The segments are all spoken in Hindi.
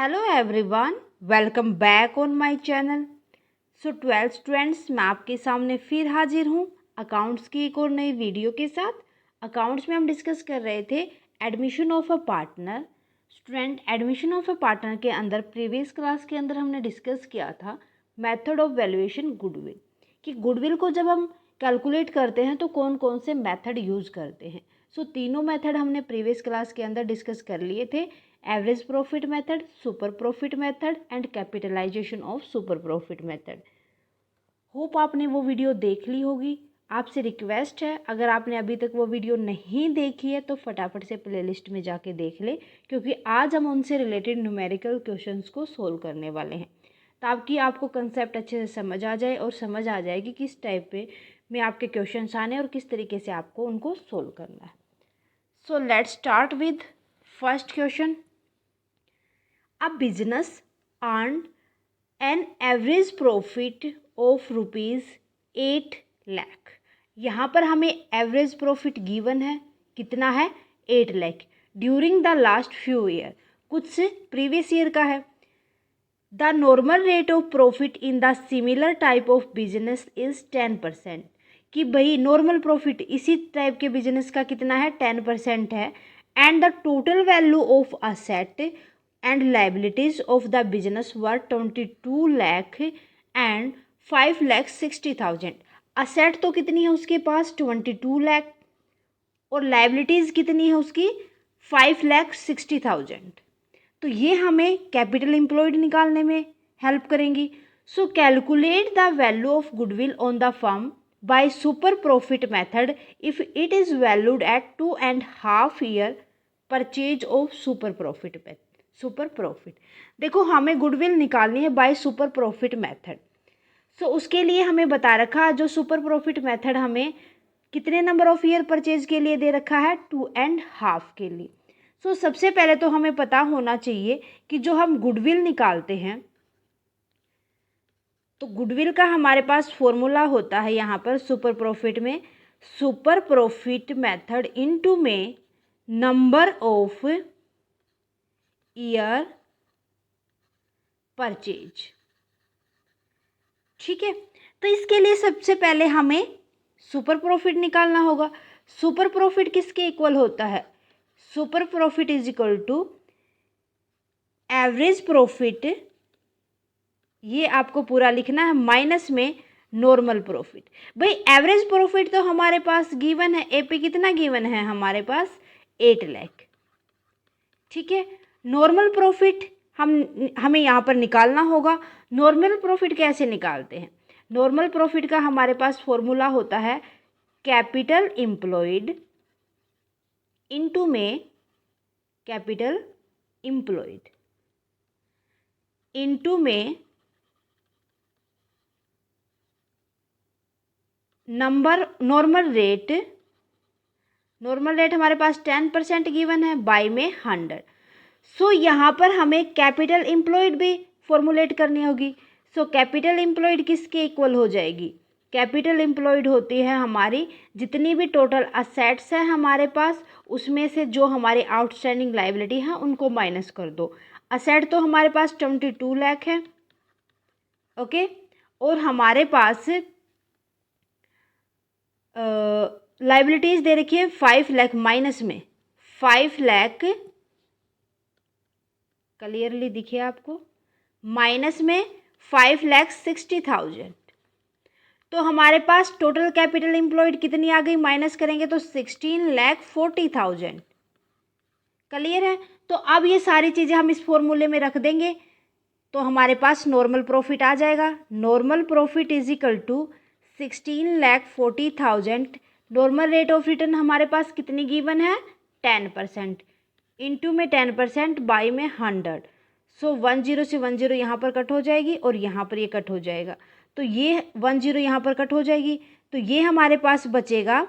Hello everyone, welcome back on my channel. So 12th students, मैं आपके सामने फिर हाजिर हूँ अकाउंट्स की एक और नई वीडियो के साथ। अकाउंट्स में हम डिस्कस कर रहे थे admission of a partner. Student, admission of a partner के अंदर प्रीवियस क्लास के अंदर हमने डिस्कस किया था मेथड ऑफ वैल्यूएशन गुडविल, कि गुडविल को जब हम कैलकुलेट करते हैं तो कौन कौन से मेथड यूज़ करते हैं। सो तीनों मेथड हमने प्रीवियस क्लास के अंदर डिस्कस कर लिए थे: average profit method, super profit method and capitalisation of super profit method. Hope आपने वो वीडियो देख ली होगी। आपसे रिक्वेस्ट है, अगर आपने अभी तक वो वीडियो नहीं देखी है तो फटाफट से प्लेलिस्ट में जाके देख ले, क्योंकि आज हम उनसे रिलेटेड न्यूमेरिकल क्वेश्चंस को सोल्व करने वाले हैं, ताकि आपको कंसेप्ट अच्छे से समझ आ जाए और समझ आ जाए कि किस टाइप पे में आपके क्वेश्चंस आने और किस तरीके से आपको उनको सोल्व करना है। So let's start with first question. A business earned an average profit of ₹8 lakh. यहाँ पर हमें एवरेज प्रॉफिट गिवन है, कितना है? 8 lakh during the last few year, कुछ प्रीवियस ईयर का है। The normal rate of profit in the similar type of business is 10%, कि भाई नॉर्मल प्रॉफिट इसी टाइप के बिजनेस का कितना है? 10% है। And the total value of asset and liabilities of the business were 22 lakh and 5,60,000। Asset तो कितनी है उसके पास? 22 लाख, और लाइबिलिटीज़ कितनी है उसकी? 5,60,000। तो ये हमें कैपिटल एम्प्लॉयड निकालने में हेल्प करेंगी। सो calculate the value of goodwill on the firm by super profit method if it is valued at 2.5 year purchase of super profit method. Super profit, देखो हमें गुडविल निकालनी है बाय सुपर प्रॉफिट मेथड। सो उसके लिए हमें बता रखा, जो सुपर प्रॉफिट मेथड हमें कितने नंबर ऑफ ईयर परचेज के लिए दे रखा है? 2.5 के लिए। सो सबसे पहले तो हमें पता होना चाहिए कि जो हम गुडविल निकालते हैं, तो गुडविल का हमारे पास फॉर्मूला होता है यहाँ पर सुपर प्रॉफिट में, सुपर प्रॉफिट मेथड इनटू में नंबर ऑफ ईयर परचेज। ठीक है, तो इसके लिए सबसे पहले हमें सुपर प्रॉफिट निकालना होगा। सुपर प्रॉफिट किसके इक्वल होता है? Super profit is equal to average profit, ये आपको पूरा लिखना है, माइनस में नॉर्मल प्रॉफिट। भाई एवरेज प्रॉफिट तो हमारे पास गिवन है, एपी कितना गिवन है हमारे पास? 8 लाख। ठीक है, नॉर्मल प्रॉफिट हमें यहाँ पर निकालना होगा। नॉर्मल प्रॉफिट कैसे निकालते हैं? नॉर्मल प्रॉफिट का हमारे पास फॉर्मूला होता है कैपिटल एम्प्लॉयड इनटू में कैपिटल एम्प्लॉयड इनटू में number normal rate. Normal rate हमारे पास 10% गिवन है, बाय में 100। सो यहाँ पर हमें कैपिटल एम्प्लॉयड भी फॉर्मुलेट करनी होगी। सो कैपिटल एम्प्लॉयड किसके इक्वल हो जाएगी? कैपिटल एम्प्लॉयड होती है हमारी जितनी भी टोटल असेट्स हैं हमारे पास, उसमें से जो हमारी आउटस्टैंडिंग लाइबिलिटी है उनको माइनस कर दो। असेट तो हमारे पास 22 लाख है, ओके, और हमारे पास लाइबिलिटीज़ दे रखी है 5 लाख, माइनस में 5 लाख, क्लियरली दिखे आपको, माइनस में 5,60,000। तो हमारे पास टोटल कैपिटल एम्प्लॉयड कितनी आ गई? माइनस करेंगे तो 16,40,000। क्लियर है? तो अब ये सारी चीज़ें हम इस फॉर्मूले में रख देंगे तो हमारे पास नॉर्मल प्रॉफिट आ जाएगा। Normal profit is equal to 16,40,000। Normal rate of return हमारे पास कितनी गिवन है? 10%, इनटू में 10%, बाई में 100। सो 10 से 10 यहाँ पर कट हो जाएगी और यहाँ पर ये कट हो जाएगा, तो ये 10 यहाँ पर कट हो जाएगी, तो ये हमारे पास बचेगा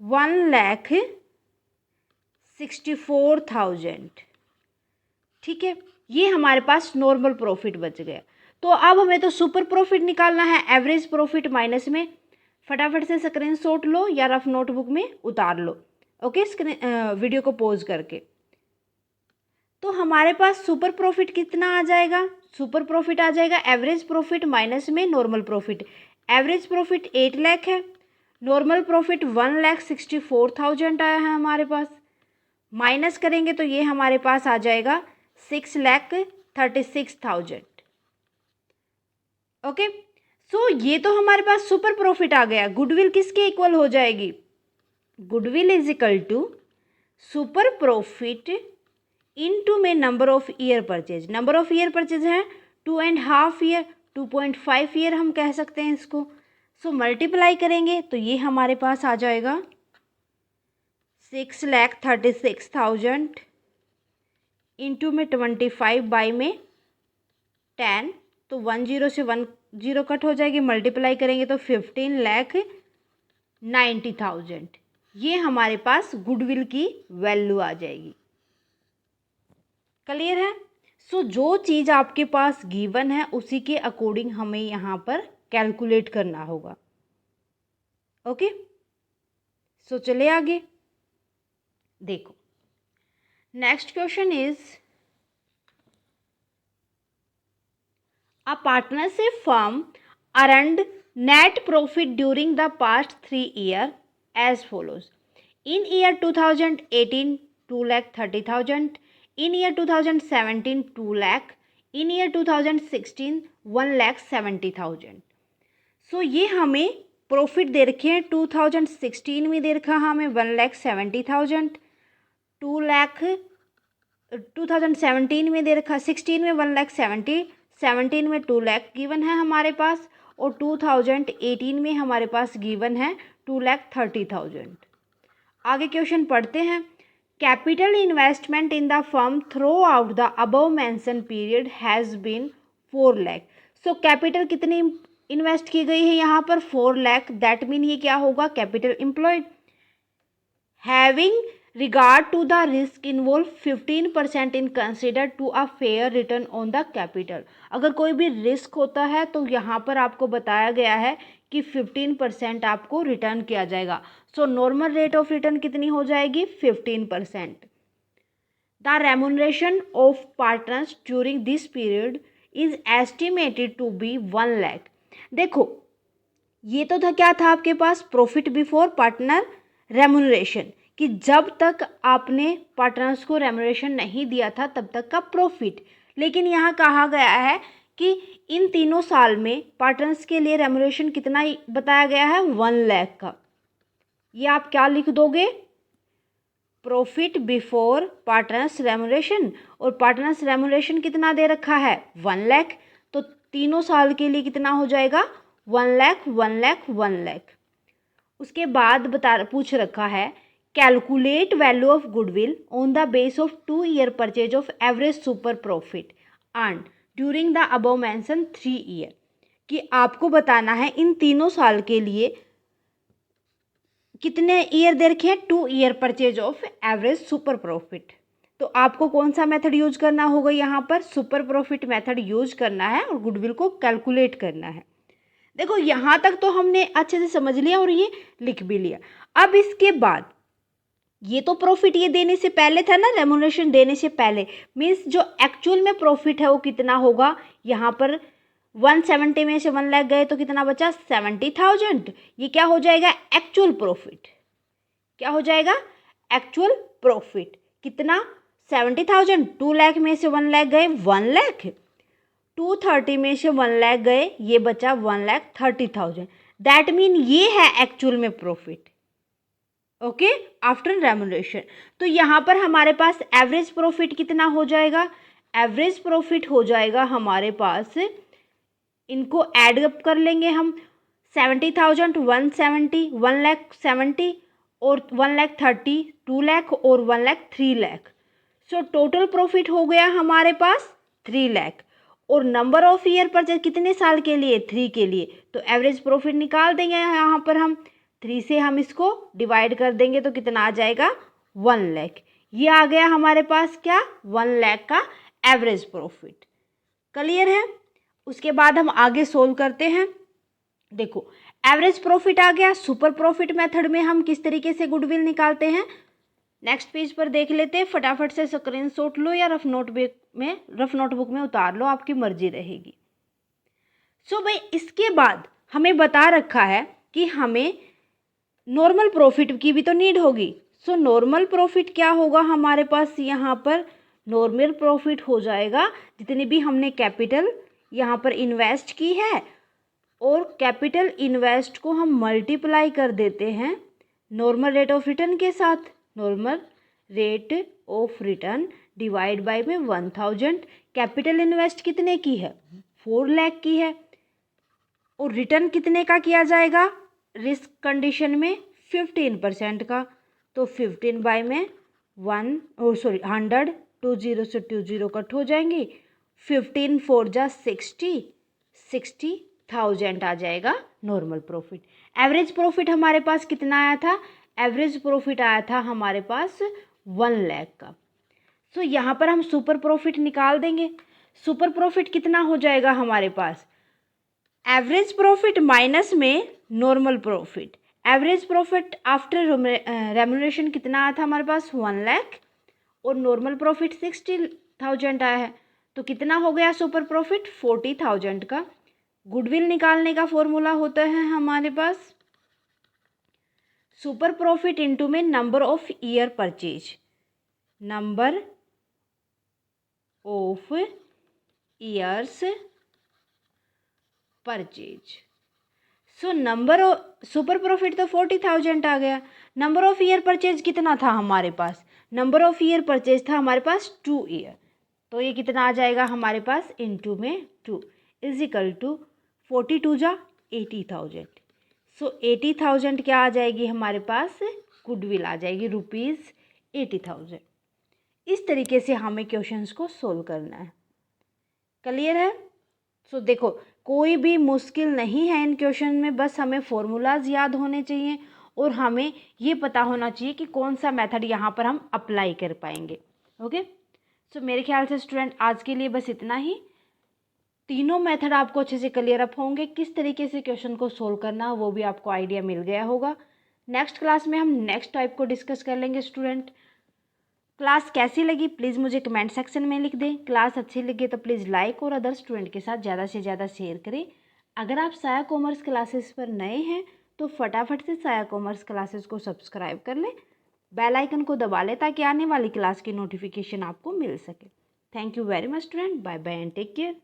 1,64,000। ठीक है, ये हमारे पास नॉर्मल प्रॉफिट बच गया। तो अब हमें तो सुपर प्रॉफिट निकालना है, एवरेज प्रॉफिट माइनस में। फटाफट से स्क्रीनशॉट लो या रफ नोटबुक में उतार लो, ओके, वीडियो को पॉज करके। तो हमारे पास सुपर प्रॉफिट कितना आ जाएगा, सुपर प्रॉफिट आ जाएगा एवरेज प्रॉफिट माइनस में normal profit. Average profit 8 lakh है, नॉर्मल प्रॉफिट 1,64,000 आया है हमारे पास, माइनस करेंगे तो ये हमारे पास आ जाएगा 6,36,000। ओके, सो ये तो हमारे पास सुपर प्रॉफिट आ गया। गुडविल किसके इक्वल हो जाएगी, goodwill is equal to super profit into में number of year purchase. Number of year purchase है 2.5 ईयर, 2.5 ईयर हम कह सकते हैं इसको। सो मल्टीप्लाई करेंगे तो ये हमारे पास आ जाएगा 6,36,000 इंटू में 25 बाई में 10, तो 10 से 10 कट हो जाएगी, मल्टीप्लाई करेंगे तो 15,90,000। ये हमारे पास गुडविल की वैल्यू आ जाएगी। क्लियर है। सो जो चीज़ आपके पास गिवन है उसी के अकॉर्डिंग हमें यहाँ पर कैलकुलेट करना होगा। ओके, सो चले आगे देखो। Next question is a partnership firm earned net profit during the past 3 years as follows. In year 2018 2,30,000, in year 2017 2 lakh, in year 2016 1,70,000। सो ये हमें प्रॉफिट दे रखे हैं 2016 में दे रखा हमें 1,70,000, 2 लाख 2017 में दे रखा, 16 में 1,70,000, 17 में 2 लाख गिवन है हमारे पास, और 2018 में हमारे पास गिवन है 2,30,000। आगे क्वेश्चन पढ़ते हैं। Capital investment in the firm throughout the above mentioned period has been 4 lakh. So capital कितनी इन्वेस्ट की गई है यहाँ पर 4 लाख। दैट मीन ये क्या होगा, capital employed. Having regard to the risk involved 15% in consider to a fair return on the capital। अगर कोई भी रिस्क होता है तो यहाँ पर आपको बताया गया है कि 15% आपको रिटर्न किया जाएगा। So normal rate of return कितनी हो जाएगी 15%। The remuneration of partners during this period is estimated to be 1 lakh. देखो ये तो था, क्या था आपके पास, प्रॉफिट बिफोर पार्टनर रेम्यूनरेशन, कि जब तक आपने पार्टनर्स को रेम्यूनरेशन नहीं दिया था तब तक का प्रॉफिट। लेकिन यहाँ कहा गया है कि इन तीनों साल में पार्टनर्स के लिए रेम्यूनरेशन कितना बताया गया है 1 लाख का। ये आप क्या लिख दोगे, प्रॉफिट बिफोर पार्टनर्स रेम्यूनरेशन, और पार्टनर्स रेम्यूनरेशन कितना दे रखा है 1 लाख, तो तीनों साल के लिए कितना हो जाएगा 1 लाख 1 लाख 1 लाख। उसके बाद पूछ रखा है calculate value of goodwill on the base of 2 year purchase of average super profit earn during the above mention 3 year, कि आपको बताना है इन तीनों साल के लिए कितने ईयर दे रखे हैं, 2 year purchase of average super profit. तो आपको कौन सा मेथड यूज करना होगा, यहाँ पर सुपर प्रॉफिट मेथड यूज करना है और गुडविल को कैलकुलेट करना है। देखो यहाँ तक तो हमने अच्छे से समझ लिया और ये लिख भी लिया। अब इसके बाद ये तो प्रॉफिट ये देने से पहले था ना, रेम्यूनरेशन देने से पहले, मीन्स जो एक्चुअल में प्रॉफिट है वो कितना होगा, यहाँ पर 170 में से 1 लाख गए तो कितना बचा 70,000। ये क्या हो जाएगा एक्चुअल प्रॉफिट, क्या हो जाएगा एक्चुअल प्रॉफिट कितना 70,000। 2 लाख में से 1 लाख गए 1 लाख, 230 में से 1 लाख गए ये बचा 1,30,000। दैट मीन ये है एक्चुअल में प्रॉफिट। Okay, after remuneration. तो यहाँ पर हमारे पास एवरेज प्रॉफिट कितना हो जाएगा, एवरेज प्रॉफिट हो जाएगा हमारे पास, इनको ऐड अप कर लेंगे हम, 70,000 170 1,70,000 और 1,30,000 2 लाख और 1,03,000 लाख। सो टोटल प्रॉफिट हो गया हमारे पास 3 लाख। और नंबर ऑफ ईयर परचेज कितने साल के लिए 3 के लिए, तो एवरेज प्रॉफिट निकाल देंगे यहाँ पर हम 3 से हम इसको डिवाइड कर देंगे तो कितना आ जाएगा 1 लाख। ये आ गया हमारे पास क्या 1 लाख का एवरेज प्रॉफिट। क्लियर है। उसके बाद हम आगे सोल्व करते हैं। देखो एवरेज प्रॉफिट आ गया। सुपर प्रॉफिट मेथड में हम किस तरीके से गुडविल निकालते हैं, नेक्स्ट पेज पर देख लेते हैं, फटाफट से स्क्रीनशॉट लो या रफ नोटबुक में उतार लो, आपकी मर्जी रहेगी। सो भाई इसके बाद हमें बता रखा है कि हमें नॉर्मल प्रॉफिट की भी तो नीड होगी। सो नॉर्मल प्रॉफिट क्या होगा हमारे पास, यहाँ पर नॉर्मल प्रॉफिट हो जाएगा जितनी भी हमने कैपिटल यहाँ पर इन्वेस्ट की है, और कैपिटल इन्वेस्ट को हम मल्टीप्लाई कर देते हैं नॉर्मल रेट ऑफ रिटर्न के साथ। Normal rate of return divide by में 1000। कैपिटल इन्वेस्ट कितने की है, 4 लाख की है, और रिटर्न कितने का किया जाएगा रिस्क कंडीशन में, 15% का। तो 15 बाय में 100, 20 से 20 कट हो जाएंगी, 15 4 जा 60,000 आ जाएगा नॉर्मल प्रॉफिट। एवरेज प्रॉफिट हमारे पास कितना आया था, एवरेज प्रॉफिट आया था हमारे पास 1 लाख का। सो यहाँ पर हम सुपर प्रॉफिट निकाल देंगे। सुपर प्रॉफिट कितना हो जाएगा हमारे पास, एवरेज प्रॉफिट माइनस में normal profit. Average profit after remuneration कितना आया था हमारे पास, 1 लाख, और नॉर्मल प्रॉफिट 60,000 आया है, तो कितना हो गया सुपर प्रॉफिट, 40,000 का। गुडविल निकालने का फॉर्मूला होता है हमारे पास सुपर प्रॉफिट इनटू में number of year purchase, number of years purchase. So number of super profit तो 40,000 आ गया। नंबर ऑफ ईयर परचेज कितना था हमारे पास, नंबर ऑफ ईयर परचेज था हमारे पास 2 ईयर, तो ये कितना आ जाएगा हमारे पास इनटू में 2 इज इक्वल टू 42 जा 80,000। सो 80,000 क्या आ जाएगी हमारे पास, गुडविल आ जाएगी ₹80,000। इस तरीके से हमें क्वेश्चंस को सोल्व करना है। क्लियर है। सो देखो कोई भी मुश्किल नहीं है इन क्वेश्चन में, बस हमें फॉर्मूलाज याद होने चाहिए और हमें ये पता होना चाहिए कि कौन सा मेथड यहाँ पर हम अप्लाई कर पाएंगे। ओके, सो मेरे ख्याल से स्टूडेंट आज के लिए बस इतना ही। तीनों मेथड आपको अच्छे से क्लियर अप होंगे, किस तरीके से क्वेश्चन को सोल्व करना वो भी आपको आइडिया मिल गया होगा। नेक्स्ट क्लास में हम नेक्स्ट टाइप को डिस्कस कर लेंगे। स्टूडेंट क्लास कैसी लगी प्लीज़ मुझे कमेंट सेक्शन में लिख दें। क्लास अच्छी लगी तो प्लीज़ लाइक और अदर स्टूडेंट के साथ ज़्यादा से ज़्यादा शेयर करें। अगर आप साया कॉमर्स क्लासेस पर नए हैं तो फटाफट से साया कॉमर्स क्लासेस को सब्सक्राइब कर लें, बेल आइकन को दबा लें ताकि आने वाली क्लास की नोटिफिकेशन आपको मिल सके। Thank you very much student, bye bye and take care.